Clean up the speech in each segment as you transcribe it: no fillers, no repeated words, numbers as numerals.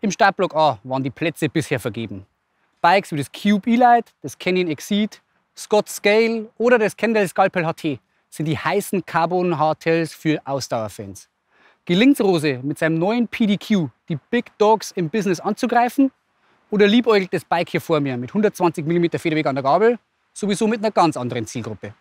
Im Startblock A waren die Plätze bisher vergeben. Bikes wie das Cube E-Lite, das Canyon Exceed, Scott Scale oder das Kendall Sculpel HT sind die heißen Carbon-Hardtails für Ausdauerfans. Gelingt's Rose mit seinem neuen PDQ, die Big Dogs im Business anzugreifen? Oder liebäugelt das Bike hier vor mir mit 120 mm Federweg an der Gabel sowieso mit einer ganz anderen Zielgruppe?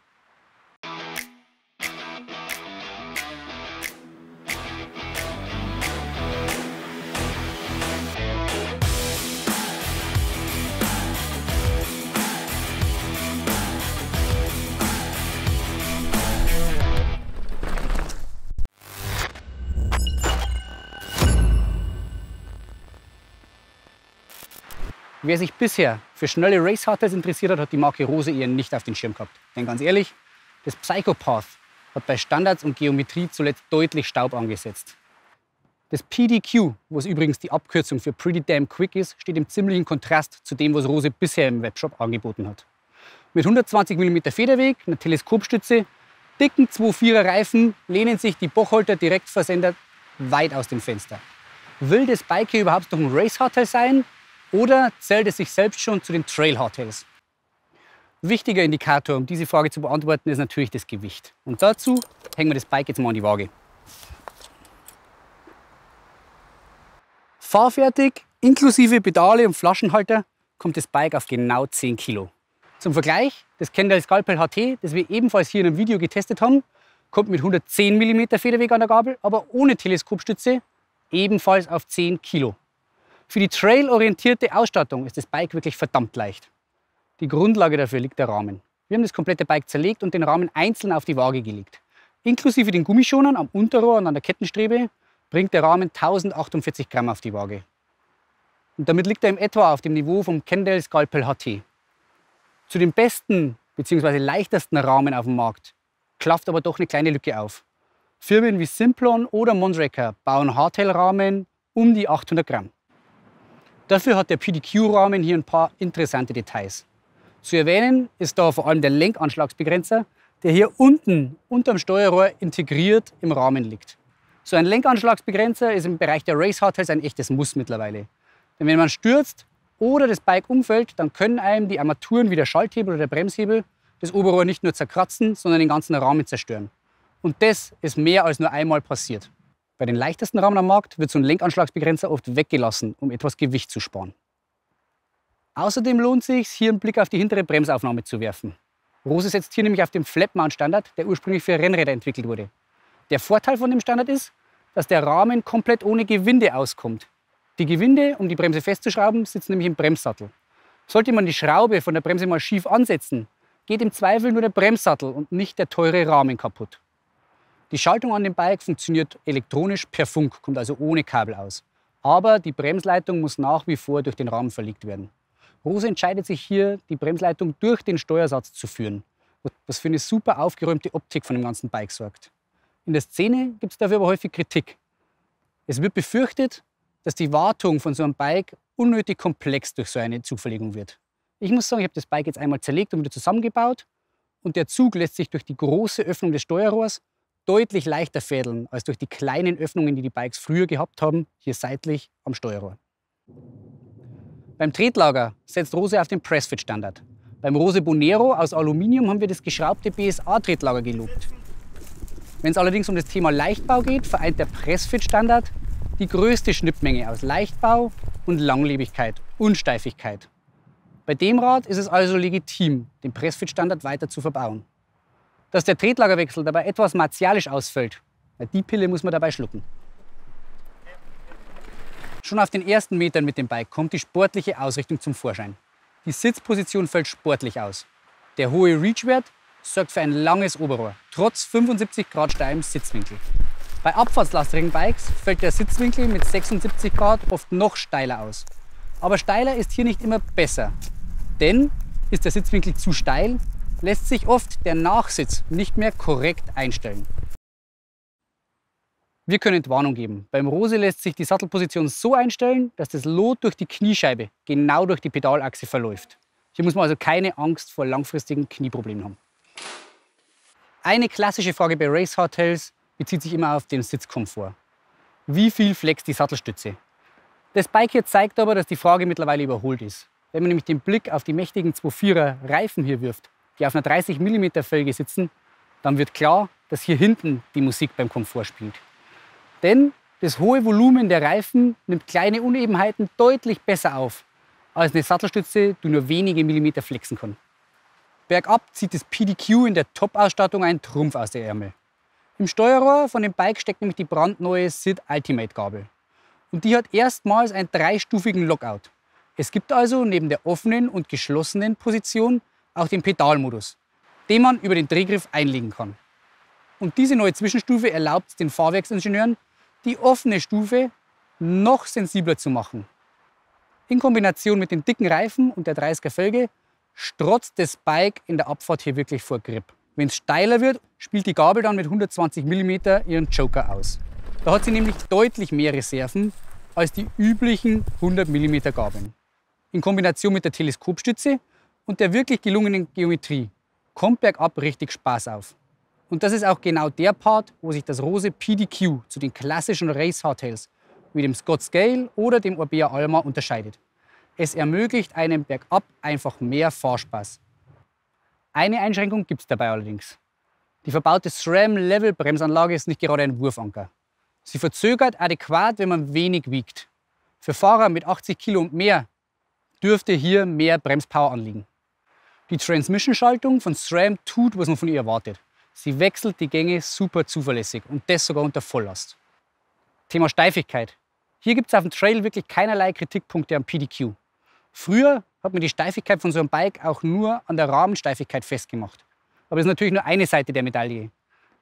Wer sich bisher für schnelle Race-Hardtails interessiert hat, hat die Marke Rose eher nicht auf den Schirm gehabt. Denn ganz ehrlich, das Psychopath hat bei Standards und Geometrie zuletzt deutlich Staub angesetzt. Das PDQ, was übrigens die Abkürzung für Pretty Damn Quick ist, steht im ziemlichen Kontrast zu dem, was Rose bisher im Webshop angeboten hat. Mit 120 mm Federweg, einer Teleskopstütze, dicken 2.4er Reifen lehnen sich die Bocholter Direktversender weit aus dem Fenster. Will das Bike hier überhaupt noch ein Race-Hardtail sein? Oder zählt es sich selbst schon zu den Trail-Hardtails? Wichtiger Indikator, um diese Frage zu beantworten, ist natürlich das Gewicht. Und dazu hängen wir das Bike jetzt mal an die Waage. Fahrfertig, inklusive Pedale und Flaschenhalter, kommt das Bike auf genau 10 Kilo. Zum Vergleich, das Kendall Sculpel HT, das wir ebenfalls hier in einem Video getestet haben, kommt mit 110 mm Federweg an der Gabel, aber ohne Teleskopstütze, ebenfalls auf 10 Kilo. Für die trailorientierte Ausstattung ist das Bike wirklich verdammt leicht. Die Grundlage dafür liegt der Rahmen. Wir haben das komplette Bike zerlegt und den Rahmen einzeln auf die Waage gelegt. Inklusive den Gummischonern am Unterrohr und an der Kettenstrebe bringt der Rahmen 1048 Gramm auf die Waage. Und damit liegt er in etwa auf dem Niveau vom Kendall Sculpel HT. Zu den besten bzw. leichtesten Rahmen auf dem Markt klafft aber doch eine kleine Lücke auf. Firmen wie Simplon oder Mondraker bauen Hardtail-Rahmen um die 800 Gramm. Dafür hat der PDQ-Rahmen hier ein paar interessante Details. Zu erwähnen ist da vor allem der Lenkanschlagsbegrenzer, der hier unten unterm Steuerrohr integriert im Rahmen liegt. So ein Lenkanschlagsbegrenzer ist im Bereich der Race-Hardtails ein echtes Muss mittlerweile. Denn wenn man stürzt oder das Bike umfällt, dann können einem die Armaturen wie der Schalthebel oder der Bremshebel das Oberrohr nicht nur zerkratzen, sondern den ganzen Rahmen zerstören. Und das ist mehr als nur einmal passiert. Bei den leichtesten Rahmen am Markt wird so ein Lenkanschlagsbegrenzer oft weggelassen, um etwas Gewicht zu sparen. Außerdem lohnt es sich, hier einen Blick auf die hintere Bremsaufnahme zu werfen. Rose setzt hier nämlich auf den Flat-Mount-Standard, der ursprünglich für Rennräder entwickelt wurde. Der Vorteil von dem Standard ist, dass der Rahmen komplett ohne Gewinde auskommt. Die Gewinde, um die Bremse festzuschrauben, sitzen nämlich im Bremssattel. Sollte man die Schraube von der Bremse mal schief ansetzen, geht im Zweifel nur der Bremssattel und nicht der teure Rahmen kaputt. Die Schaltung an dem Bike funktioniert elektronisch per Funk, kommt also ohne Kabel aus. Aber die Bremsleitung muss nach wie vor durch den Rahmen verlegt werden. Rose entscheidet sich hier, die Bremsleitung durch den Steuersatz zu führen, was für eine super aufgeräumte Optik von dem ganzen Bike sorgt. In der Szene gibt es dafür aber häufig Kritik. Es wird befürchtet, dass die Wartung von so einem Bike unnötig komplex durch so eine Zugverlegung wird. Ich muss sagen, ich habe das Bike jetzt einmal zerlegt und wieder zusammengebaut und der Zug lässt sich durch die große Öffnung des Steuerrohrs deutlich leichter fädeln als durch die kleinen Öffnungen, die die Bikes früher gehabt haben, hier seitlich am Steuerrohr. Beim Tretlager setzt Rose auf den Pressfit-Standard. Beim Rose Bonero aus Aluminium haben wir das geschraubte BSA-Tretlager gelobt. Wenn es allerdings um das Thema Leichtbau geht, vereint der Pressfit-Standard die größte Schnittmenge aus Leichtbau und Langlebigkeit und Steifigkeit. Bei dem Rad ist es also legitim, den Pressfit-Standard weiter zu verbauen. Dass der Tretlagerwechsel dabei etwas martialisch ausfällt, die Pille muss man dabei schlucken. Schon auf den ersten Metern mit dem Bike kommt die sportliche Ausrichtung zum Vorschein. Die Sitzposition fällt sportlich aus. Der hohe Reachwert sorgt für ein langes Oberrohr, trotz 75 Grad steilem Sitzwinkel. Bei abfahrtslastigen Bikes fällt der Sitzwinkel mit 76 Grad oft noch steiler aus. Aber steiler ist hier nicht immer besser. Denn ist der Sitzwinkel zu steil, lässt sich oft der Nachsitz nicht mehr korrekt einstellen. Wir können Entwarnung geben. Beim Rose lässt sich die Sattelposition so einstellen, dass das Lot durch die Kniescheibe genau durch die Pedalachse verläuft. Hier muss man also keine Angst vor langfristigen Knieproblemen haben. Eine klassische Frage bei Race Hardtails bezieht sich immer auf den Sitzkomfort. Wie viel flext die Sattelstütze? Das Bike hier zeigt aber, dass die Frage mittlerweile überholt ist. Wenn man nämlich den Blick auf die mächtigen 2.4er Reifen hier wirft, die auf einer 30 mm Felge sitzen, dann wird klar, dass hier hinten die Musik beim Komfort spielt. Denn das hohe Volumen der Reifen nimmt kleine Unebenheiten deutlich besser auf, als eine Sattelstütze, die nur wenige Millimeter flexen kann. Bergab zieht das PDQ in der Top-Ausstattung einen Trumpf aus der Ärmel. Im Steuerrohr von dem Bike steckt nämlich die brandneue SID Ultimate Gabel. Und die hat erstmals einen 3-stufigen Lockout. Es gibt also neben der offenen und geschlossenen Position auch den Pedalmodus, den man über den Drehgriff einlegen kann. Und diese neue Zwischenstufe erlaubt es den Fahrwerksingenieuren, die offene Stufe noch sensibler zu machen. In Kombination mit den dicken Reifen und der 30er Felge strotzt das Bike in der Abfahrt hier wirklich vor Grip. Wenn es steiler wird, spielt die Gabel dann mit 120 mm ihren Joker aus. Da hat sie nämlich deutlich mehr Reserven als die üblichen 100 mm Gabeln. In Kombination mit der Teleskopstütze und der wirklich gelungenen Geometrie kommt bergab richtig Spaß auf. Und das ist auch genau der Part, wo sich das Rose PDQ zu den klassischen Race Hardtails wie dem Scott Scale oder dem Orbea Alma unterscheidet. Es ermöglicht einem bergab einfach mehr Fahrspaß. Eine Einschränkung gibt es dabei allerdings. Die verbaute SRAM-Level-Bremsanlage ist nicht gerade ein Wurfanker. Sie verzögert adäquat, wenn man wenig wiegt. Für Fahrer mit 80 Kilo und mehr dürfte hier mehr Bremspower anliegen. Die Transmission-Schaltung von SRAM tut, was man von ihr erwartet. Sie wechselt die Gänge super zuverlässig und das sogar unter Volllast. Thema Steifigkeit. Hier gibt es auf dem Trail wirklich keinerlei Kritikpunkte am PDQ. Früher hat man die Steifigkeit von so einem Bike auch nur an der Rahmensteifigkeit festgemacht. Aber das ist natürlich nur eine Seite der Medaille.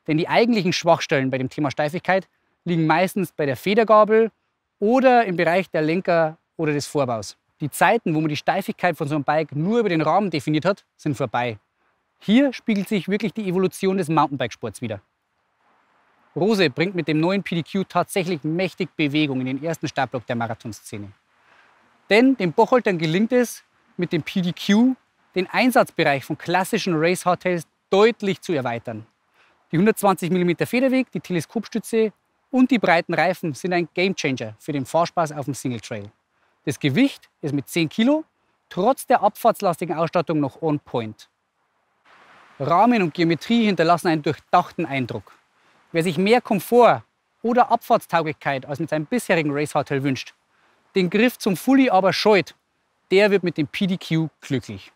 Denn die eigentlichen Schwachstellen bei dem Thema Steifigkeit liegen meistens bei der Federgabel oder im Bereich der Lenker oder des Vorbaus. Die Zeiten, wo man die Steifigkeit von so einem Bike nur über den Rahmen definiert hat, sind vorbei. Hier spiegelt sich wirklich die Evolution des Mountainbikesports wider. Rose bringt mit dem neuen PDQ tatsächlich mächtig Bewegung in den ersten Startblock der Marathonszene. Denn den Bocholtern gelingt es, mit dem PDQ den Einsatzbereich von klassischen Race Hardtails deutlich zu erweitern. Die 120 mm Federweg, die Teleskopstütze und die breiten Reifen sind ein Gamechanger für den Fahrspaß auf dem Single Trail. Das Gewicht ist mit 10 Kilo trotz der abfahrtslastigen Ausstattung noch on point. Rahmen und Geometrie hinterlassen einen durchdachten Eindruck. Wer sich mehr Komfort oder Abfahrtstauglichkeit als mit seinem bisherigen Race Hardtail wünscht, den Griff zum Fully aber scheut, der wird mit dem PDQ glücklich.